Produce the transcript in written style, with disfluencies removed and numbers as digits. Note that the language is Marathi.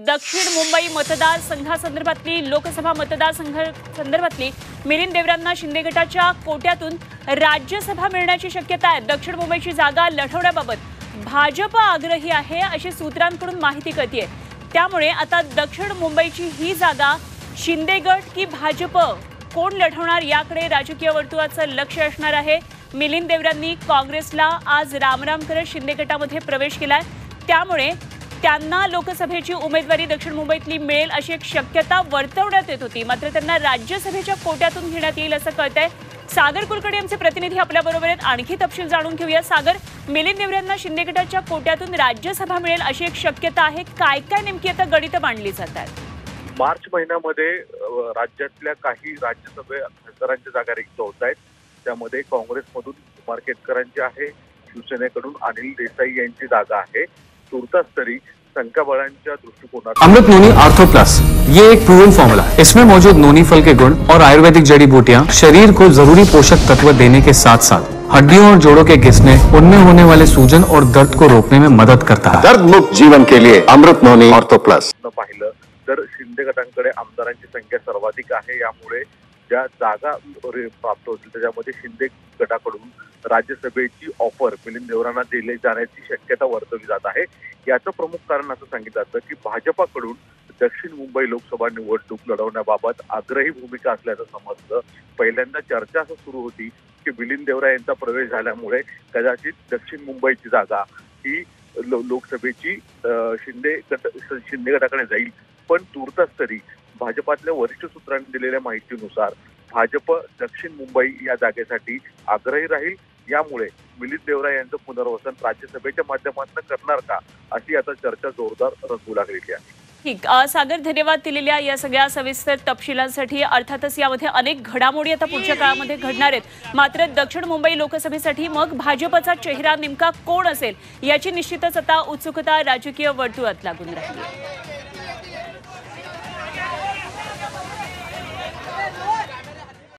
दक्षिण मुंबई मतदारसंघासंदर्भातली लोकसभा मतदारसंघासंदर्भातली मिलिंद देवरांना शिंदे गटाच्या कोट्यातून राज्यसभा मिळण्याची शक्यता आहे। दक्षिण मुंबईची जागा लढवण्याबाबत भाजप आग्रही आहे अशी सूत्रांकडून माहिती कळतेय। त्यामुळे आता दक्षिण मुंबईची ही जागा शिंदे गट की भाजप कोण लढवणार याकडे राजकीय वर्तुळाचं लक्ष असणार आहे। मिलिंद देवरांनी काँग्रेसला आज रामराम करत शिंदे गटामध्ये प्रवेश केलाय। त्यामुळे त्यांना लोकसभेची उमेदवारी दक्षिण मुंबईतली मिळेल अशी एक शक्यता वर्तवण्यात येत होती। मात्र त्यांना राज्यसभेच्या कोट्यातून घेण्यात येईल असं कळतंय। सागर कुलकर्णी आमचे प्रतिनिधी आपल्या बरोबर आहेत। आणखी तपशील जाणून घेऊया। सागर, मिलिंद देवरांना शिंदे गटाच्या कोट्यातून राज्यसभा मिळेल अशी एक शक्यता आहे। काय काय नेमकी आता गणित मांडली जातात? मार्च महिन्यामध्ये राज्यातल्या काही राज्यसभा खासदारांच्या जागा रिक्त होत आहेत। त्यामध्ये काँग्रेसमधून कुमार केतकरांची आहे, शिवसेनेकडून अनिल देसाई यांची जागा आहे। तुर्तास तरी संख्याबळांच्या दृष्टिकोनात अमृत नोनी आर्थो प्लस ये एक प्रूवन फॉर्मूला है। इसमें मौजूद नोनी फल के गुण और आयुर्वेदिक जड़ी बूटियां शरीर को जरूरी पोषक तत्व देने के साथ साथ हड्डियों और जोड़ों के घिसने, उनमें होने वाले सूजन और दर्द को रोकने में मदद करता है। दर्द मुक्त जीवन के लिए अमृत नोनी आर्थो प्लस। पाहिलं तर शिंदे गटांकडे आमदारांची संख्या सर्वाधिक आहे। यामुळे ज्या जागा प्राप्त होतील त्याच्यामध्ये शिंदे गटाकडून राज्यसभेची ऑफर मिलिंद देवरांना दिली जाण्याची शक्यता वर्तवली जात आहे। याचं प्रमुख कारण असं सांगितलं जातं की भाजपाकडून दक्षिण मुंबई लोकसभा निवडणूक लढवण्याबाबत आग्रही भूमिका असल्याचं समजतं। पहिल्यांदा चर्चा असं सुरू होती की मिलिंद देवरा यांचा प्रवेश झाल्यामुळे कदाचित दक्षिण मुंबईची जागा ही लोकसभेची शिंदे गटाकडे जाईल। पण तुर्तास तरी भाजपातल्या वरिष्ठ सूत्रांनी दिलेल्या माहितीनुसार भाजप दक्षिण मुंबई या जागेसाठी आग्रही राहील। यामुळे मिलिंद देवरा यांचं पुनर्वसन राज्यसभेच्या माध्यमातून करणार का अशी आता चर्चा जोरदार रंगू लागलेली आहे। ठीक, सागर, धन्यवाद दिलेल्या या सगळ्या सविस्तर तपशिलांसाठी। अर्थातच यामध्ये अनेक घडामोडी आता पुढच्या काळामध्ये घडणार आहेत। मात्र दक्षिण मुंबई लोकसभेसाठी मग भाजपचा चेहरा नेमका कोण असेल याची निश्चितच आता उत्सुकता राजकीय वर्तुळात लागून राहिली आहे।